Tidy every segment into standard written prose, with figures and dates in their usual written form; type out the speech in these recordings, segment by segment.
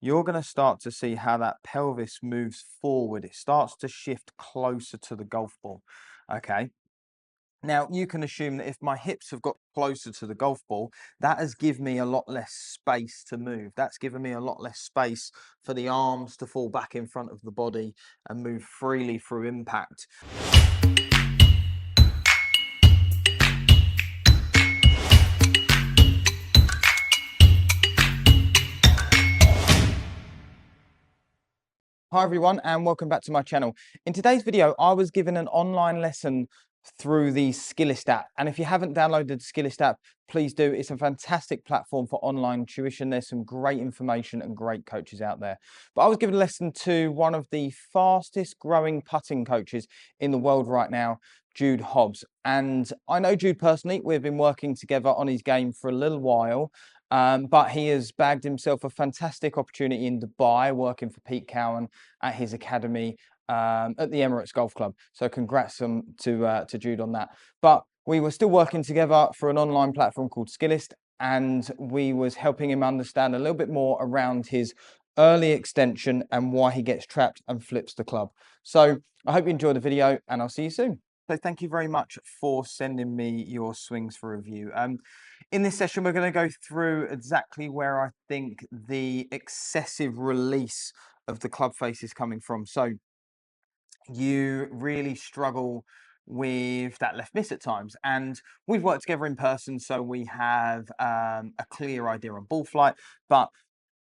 you're going to start to see how that pelvis moves forward. It starts to shift closer to the golf ball. Okay. Now, you can assume that if my hips have got closer to the golf ball, that has given me a lot less space to move. That's given me a lot less space for the arms to fall back in front of the body and move freely through impact. Hi everyone, and welcome back to my channel. In today's video, I was given an online lesson through the Titleist app. And if you haven't downloaded the Titleist app, please do. It's a fantastic platform for online tuition. There's some great information and great coaches out there. But I was given a lesson to one of the fastest growing putting coaches in the world right now, Jude Hobbs. And I know Jude personally. We've been working together on his game for a little while. But he has bagged himself a fantastic opportunity in Dubai, working for Pete Cowan at his academy at the Emirates Golf Club. So congrats to Jude on that. But we were still working together for an online platform called Titleist, and we was helping him understand a little bit more around his early extension and why he gets trapped and flips the club. So I hope you enjoy the video, and I'll see you soon. So thank you very much for sending me your swings for review. In this session, we're going to go through exactly where I think the excessive release of the club face is coming from. So you really struggle with that left miss at times, and we've worked together in person, so we have a clear idea on ball flight, but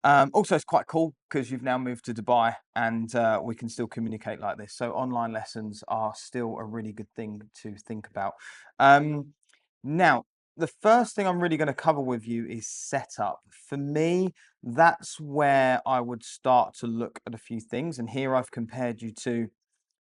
also, it's quite cool because you've now moved to Dubai and we can still communicate like this. So online lessons are still a really good thing to think about. Now, the first thing I'm really going to cover with you is setup. For me, that's where I would start to look at a few things. And here I've compared you to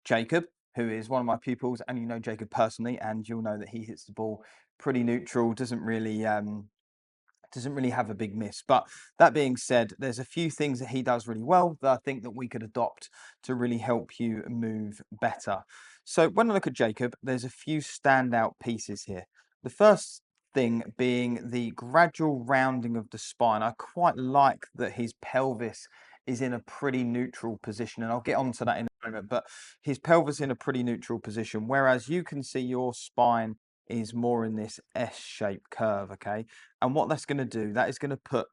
Jacob, who is one of my pupils, and you know Jacob personally, and you'll know that he hits the ball pretty neutral, doesn't really have a big miss. But that being said, there's a few things that he does really well that I think that we could adopt to really help you move better. So when I look at Jacob, there's a few standout pieces here. The first thing being the gradual rounding of the spine. I quite like that his pelvis is in a pretty neutral position, and I'll get onto that in a moment, but his pelvis in a pretty neutral position, whereas you can see your spine is more in this S-shaped curve, okay? And what that's going to do, that is going to put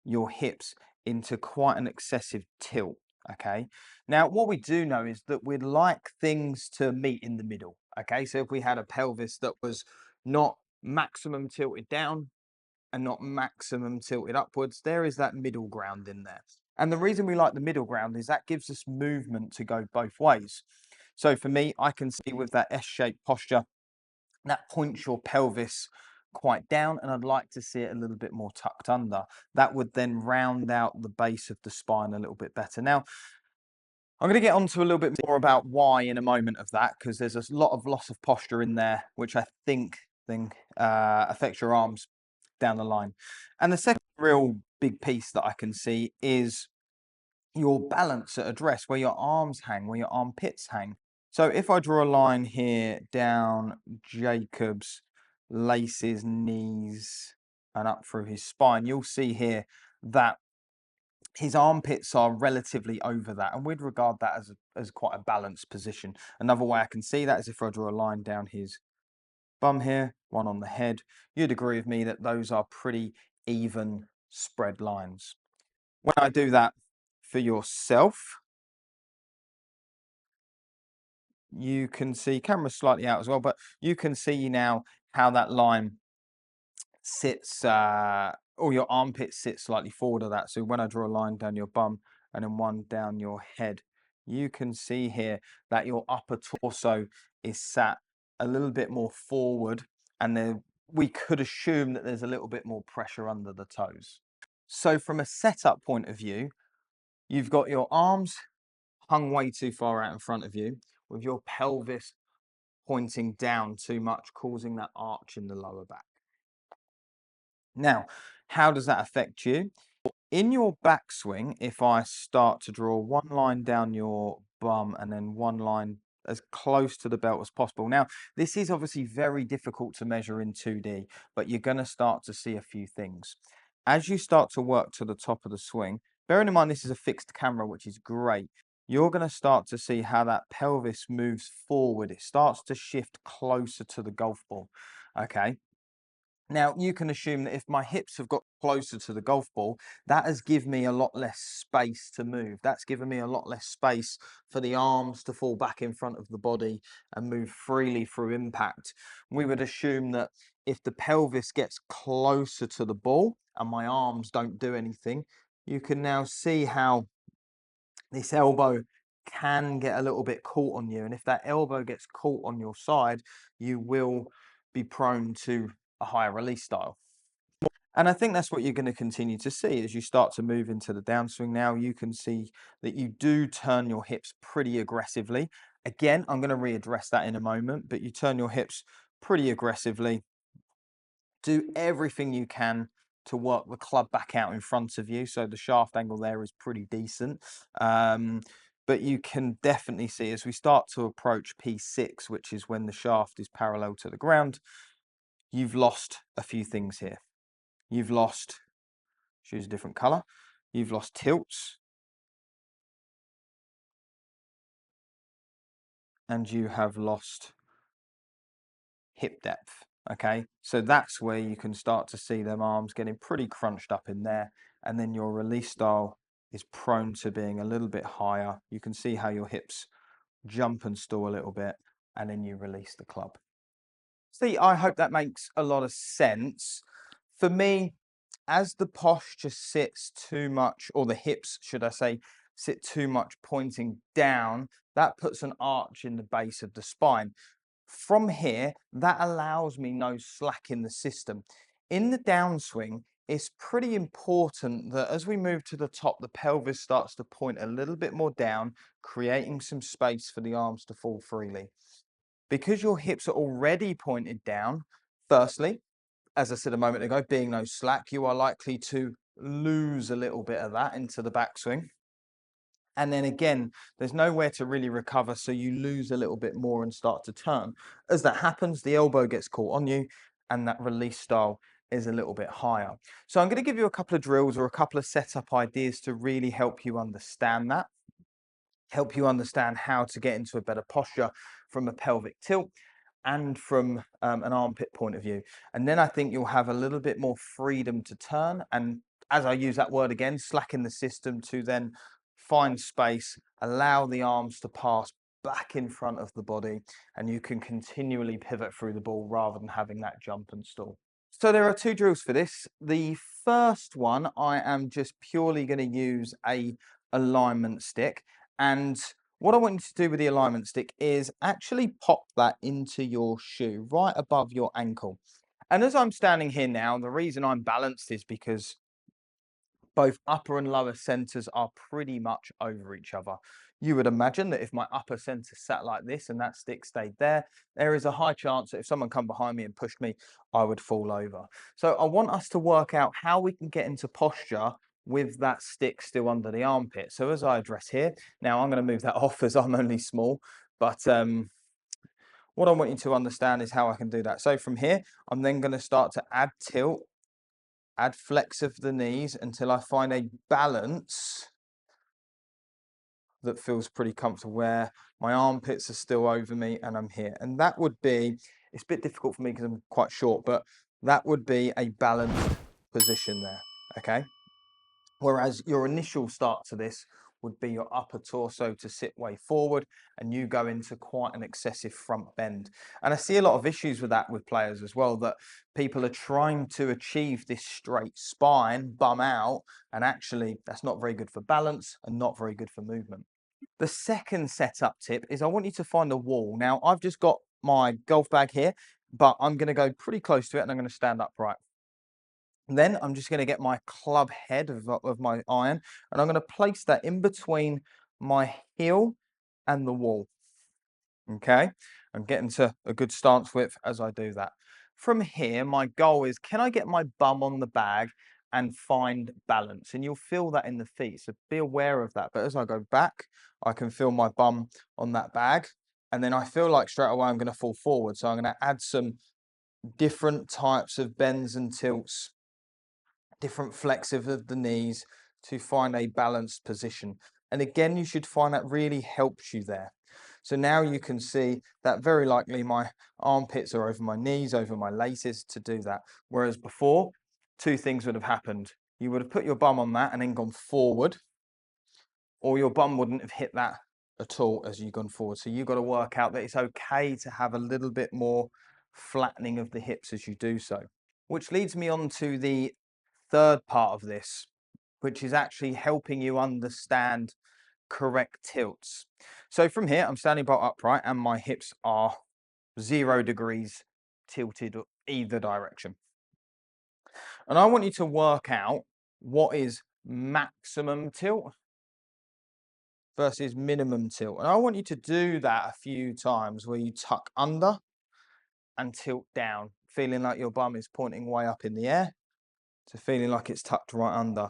your hips into quite an excessive tilt, okay? Now, what we do know is that we'd like things to meet in the middle, okay? So if we had a pelvis that was not maximum tilted down and not maximum tilted upwards, there is that middle ground in there. And the reason we like the middle ground is that gives us movement to go both ways. So for me, I can see with that S-shaped posture, that points your pelvis quite down, and I'd like to see it a little bit more tucked under. That would then round out the base of the spine a little bit better. Now, I'm going to get onto a little bit more about why in a moment of that, because there's a lot of loss of posture in there, which I think affects your arms down the line. And the second real big piece that I can see is your balance at address, where your arms hang, where your armpits hang. So if I draw a line here down Jacob's laces, knees, and up through his spine, you'll see here that his armpits are relatively over that, and we'd regard that as quite a balanced position. Another way I can see that is if I draw a line down his bum here, one on the head. You'd agree with me that those are pretty even spread lines. When I do that for yourself, you can see, camera's slightly out as well, but you can see now how that line sits, or your armpit sits slightly forward of that. So when I draw a line down your bum and then one down your head, you can see here that your upper torso is sat a little bit more forward, and then we could assume that there's a little bit more pressure under the toes. So from a setup point of view, you've got your arms hung way too far out in front of you, with your pelvis pointing down too much, causing that arch in the lower back. Now, how does that affect you? In your backswing, if I start to draw one line down your bum and then one line as close to the belt as possible. Now, this is obviously very difficult to measure in 2D, but you're going to start to see a few things. As you start to work to the top of the swing, Bearing in mind this is a fixed camera, which is great, you're going to start to see how that pelvis moves forward. It starts to shift closer to the golf ball. Okay. Now, you can assume that if my hips have got closer to the golf ball, that has given me a lot less space to move. That's given me a lot less space for the arms to fall back in front of the body and move freely through impact. We would assume that if the pelvis gets closer to the ball and my arms don't do anything, you can now see how this elbow can get a little bit caught on you. And if that elbow gets caught on your side, you will be prone to a higher release style. And I think that's what you're going to continue to see as you start to move into the downswing now. You can see that you do turn your hips pretty aggressively. Again, I'm going to readdress that in a moment, but you turn your hips pretty aggressively. Do everything you can to work the club back out in front of you. So the shaft angle there is pretty decent. But you can definitely see as we start to approach P6, which is when the shaft is parallel to the ground, you've lost a few things here. You've lost, choose a different color. You've lost tilts. And you have lost hip depth. Okay, so that's where you can start to see them arms getting pretty crunched up in there. And then your release style is prone to being a little bit higher. You can see how your hips jump and stall a little bit, and then you release the club. See, I hope that makes a lot of sense. For me, as the posture sits too much, or the hips, should I say, sit too much pointing down, that puts an arch in the base of the spine. From here, that allows me no slack in the system. In the downswing, it's pretty important that as we move to the top, the pelvis starts to point a little bit more down, creating some space for the arms to fall freely. Because your hips are already pointed down, firstly, as I said a moment ago, being no slack, you are likely to lose a little bit of that into the backswing. And then again, there's nowhere to really recover, so you lose a little bit more and start to turn. As that happens, the elbow gets caught on you, and that release style is a little bit higher. So I'm going to give you a couple of drills or a couple of setup ideas to really help you understand that, help you understand how to get into a better posture from a pelvic tilt and from an armpit point of view. And then I think you'll have a little bit more freedom to turn. And as I use that word again, slacken the system to then find space, allow the arms to pass back in front of the body, and you can continually pivot through the ball rather than having that jump and stall. So there are two drills for this. The first one, I am just purely going to use a alignment stick. And what I want you to do with the alignment stick is actually pop that into your shoe right above your ankle. And as I'm standing here now, the reason I'm balanced is because both upper and lower centers are pretty much over each other. You would imagine that if my upper center sat like this and that stick stayed there, there is a high chance that if someone come behind me and pushed me, I would fall over. So I want us to work out how we can get into posture with that stick still under the armpit. So as I address here, now I'm going to move that off as I'm only small, but what I want you to understand is how I can do that. So from here, I'm then going to start to add tilt, add flex of the knees until I find a balance that feels pretty comfortable where my armpits are still over me and I'm here. And that would be, it's a bit difficult for me because I'm quite short, but that would be a balanced position there, okay? Whereas your initial start to this would be your upper torso to sit way forward and you go into quite an excessive front bend. And I see a lot of issues with that with players as well, that people are trying to achieve this straight spine, bum out, and actually that's not very good for balance and not very good for movement. The second setup tip is I want you to find a wall. Now I've just got my golf bag here, but I'm going to go pretty close to it and I'm going to stand upright. Then I'm just going to get my club head of my iron and I'm going to place that in between my heel and the wall. Okay, I'm getting to a good stance width as I do that. From here, my goal is, can I get my bum on the bag and find balance? And you'll feel that in the feet, so be aware of that. But as I go back, I can feel my bum on that bag. And then I feel like straight away I'm going to fall forward. So I'm going to add some different types of bends and tilts, different flexive of the knees to find a balanced position. And again, you should find that really helps you there. So now you can see that very likely my armpits are over my knees, over my laces to do that. Whereas before, two things would have happened. You would have put your bum on that and then gone forward, or your bum wouldn't have hit that at all as you've gone forward. So you've got to work out that it's okay to have a little bit more flattening of the hips as you do so. Which leads me on to the third part of this, which is actually helping you understand correct tilts. So from here, I'm standing bolt upright and my hips are 0 degrees tilted either direction. And I want you to work out what is maximum tilt versus minimum tilt. And I want you to do that a few times where you tuck under and tilt down, feeling like your bum is pointing way up in the air to feeling like it's tucked right under.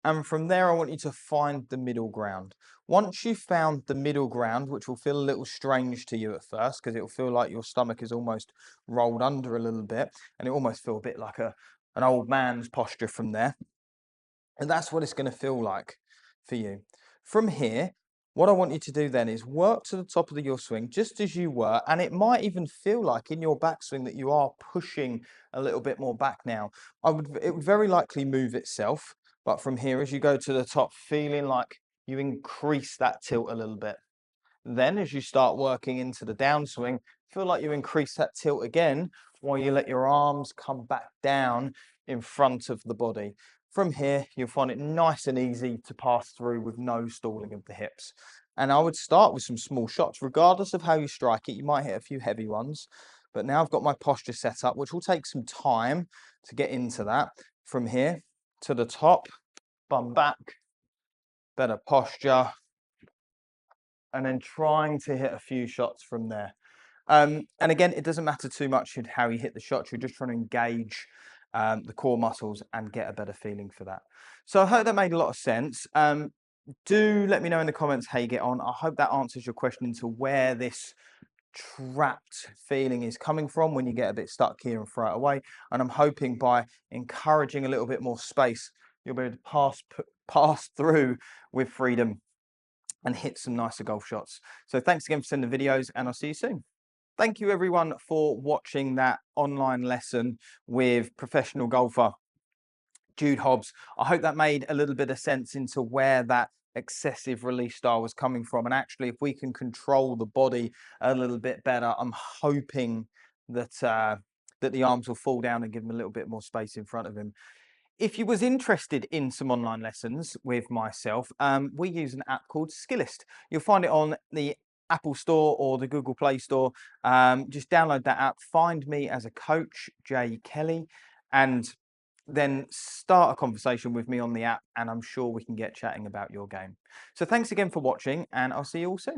And from there, I want you to find the middle ground. Once you've found the middle ground, which will feel a little strange to you at first, because it will feel like your stomach is almost rolled under a little bit, and it almost feel a bit like an old man's posture from there. And that's what it's going to feel like for you. From here, what I want you to do then is work to the top of your swing just as you were, and it might even feel like in your backswing that you are pushing a little bit more back now. It would very likely move itself, but from here as you go to the top, feeling like you increase that tilt a little bit. Then as you start working into the downswing, feel like you increase that tilt again while you let your arms come back down in front of the body. From here, you'll find it nice and easy to pass through with no stalling of the hips. And I would start with some small shots, regardless of how you strike it. You might hit a few heavy ones, but now I've got my posture set up, which will take some time to get into that. From here to the top, bum back, better posture, and then trying to hit a few shots from there. And again, it doesn't matter too much how you hit the shots. You're just trying to engage the core muscles and get a better feeling for that. So I hope that made a lot of sense. Do let me know in the comments how you get on. I hope that answers your question into where this trapped feeling is coming from when you get a bit stuck here and throw it away. And I'm hoping by encouraging a little bit more space, you'll be able to pass through with freedom and hit some nicer golf shots. So thanks again for sending the videos, and I'll see you soon. Thank you everyone for watching that online lesson with professional golfer Jude Hobbs. I hope that made a little bit of sense into where that excessive release style was coming from. And actually, if we can control the body a little bit better, I'm hoping that that the arms will fall down and give him a little bit more space in front of him. If you was interested in some online lessons with myself, we use an app called Skillist. You'll find it on the Apple Store or the Google Play Store. Just download that app, find me as a coach, Jay Kelly, and then start a conversation with me on the app, and I'm sure we can get chatting about your game. So thanks again for watching, and I'll see you all soon.